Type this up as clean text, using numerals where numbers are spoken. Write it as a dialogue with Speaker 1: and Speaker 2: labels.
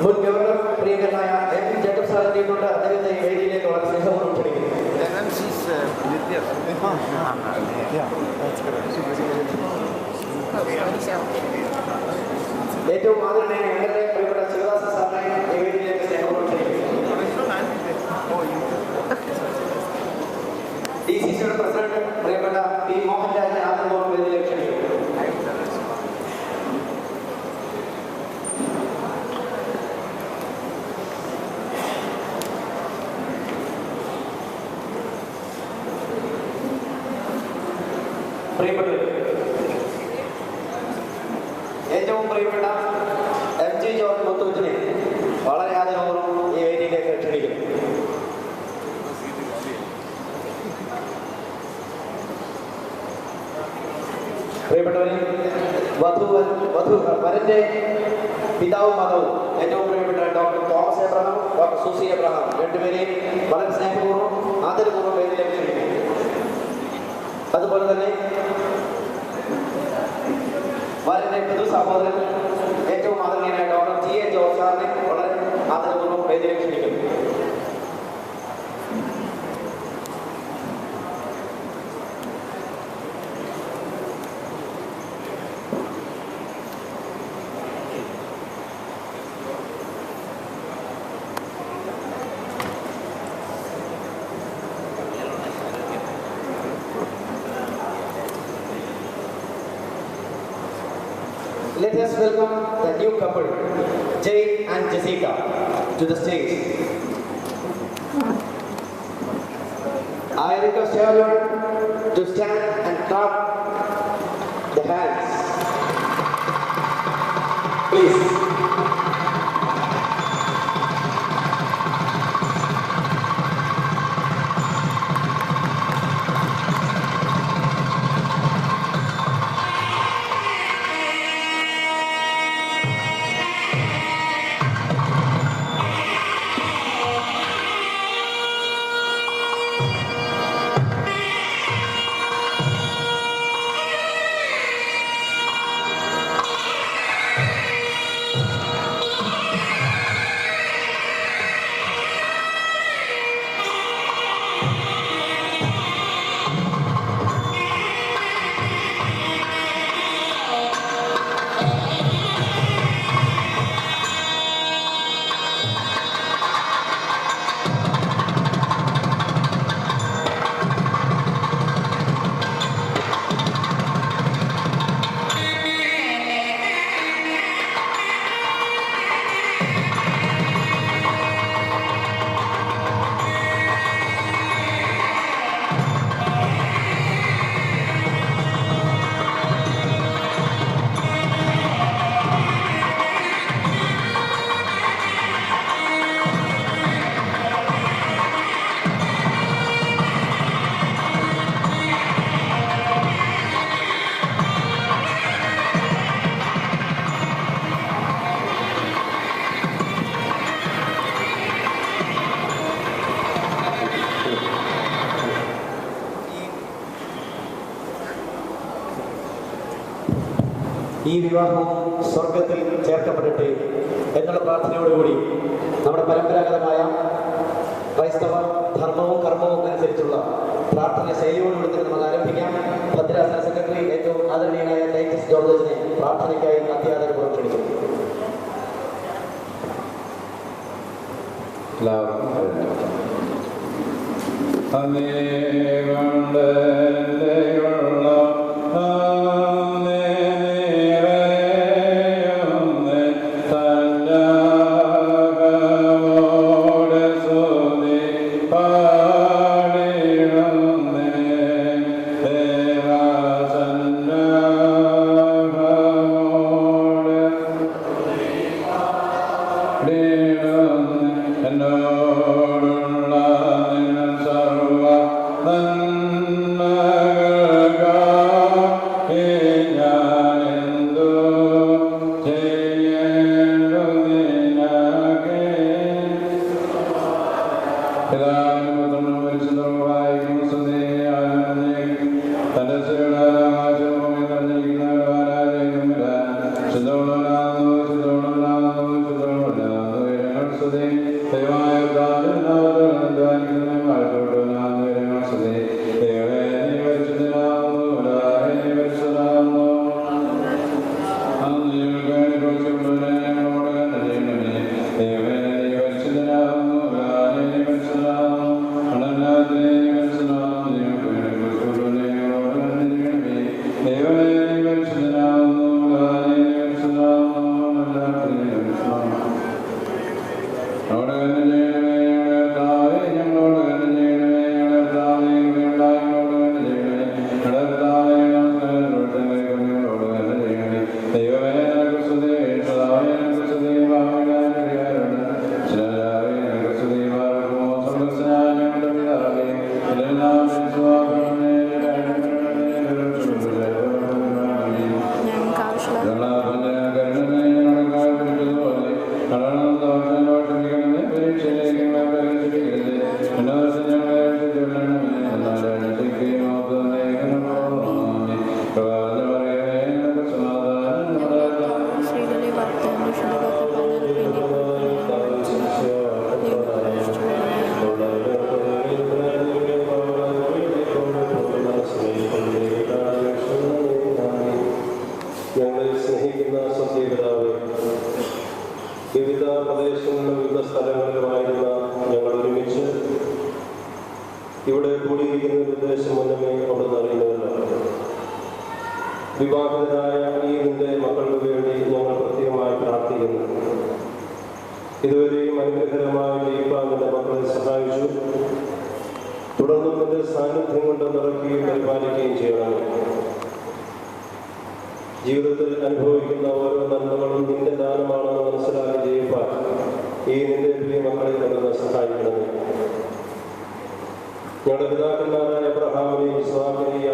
Speaker 1: മുൻ ഗവർണർ പ്രിയങ്കരനായ M Jacob sir എത്തിയിട്ടുണ്ട്. അദ്ദേഹത്തെ ഈ വേദിയിലേക്ക് വളരെ സ്നേഹപൂർവ്വം ക്ഷണിക്കുന്നു. ഏറ്റവും ആദരണീയനായ ഞങ്ങളുടെ പ്രിയപ്പെട്ട ശിവദാസ സാറിനെ ഈ വേദിയിലേക്ക് സ്നേഹപൂർവ്വം ക്ഷണിക്കുന്നു. DCCയുടെ പ്രസിഡന്റ് പ്രിയപ്പെട്ട പി മോഹൻരാജിനെ ആദരപൂർവ്വം വേദിയിലേക്ക് ക്ഷണിക്കുന്നു. ഏറ്റവും പ്രിയപ്പെട്ട MG ജോർജ് മുത്തൂറ്റിനെ വളരെ ആദരപൂർവ്വം ഈ വേദിയിലേക്ക് ക്ഷണിക്കുന്നു. പ്രിയപ്പെട്ടവരെ, വരന്റെ പിതാവും മതവും ഏറ്റവും പ്രിയപ്പെട്ട ഡോക്ടർ തോമസ് എബ്രഹാം, ഡോക്ടർ സൂസി എബ്രഹാം രണ്ടുപേരെയും വളരെ സ്നേഹപൂർവ്വം ആദരപൂർവ്വം വേദിയിലേക്ക് ക്ഷണിക്കുന്നു. അതുപോലെ തന്നെ വരന്റെ പൊതു സഹോദരൻ ഏറ്റവും ആദരണീയനായ ഡോക്ടർ GA ജോർജ് സാറിനെ വളരെ ആദരപൂർവ്വം വേദിയിലേക്ക് ക്ഷണിക്കുന്നു. Let us welcome the new couple, Jay and Jessica, to the stage. I request everyone to stand and clap the hands. Please. ഈ വിവാഹവും സ്വർഗത്തിൽ ചേർക്കപ്പെടട്ടെ എന്നുള്ള പ്രാർത്ഥനയോടുകൂടി നമ്മുടെ പരമ്പരാഗതമായ ക്രൈസ്തവ ധർമ്മവും കർമ്മവും അനുസരിച്ചുള്ള പ്രാർത്ഥന ശൈലിയോടുകൂടി തന്നെ നമുക്ക് ആരംഭിക്കാം. ഭദ്രാസന സെക്രട്ടറി ഏറ്റവും ആദരണീയനായ ടൈറ്റസ് ജോർജിനെ പ്രാർത്ഥനയ്ക്കായി അത്യാദരപൂർവ്വം ക്ഷണിക്കുന്നു.
Speaker 2: Shadona ഞങ്ങളുടെ പിതാക്കന്മാരായ അബ്രഹാമിനെയും ഇസ്ഹാക്കിനെയും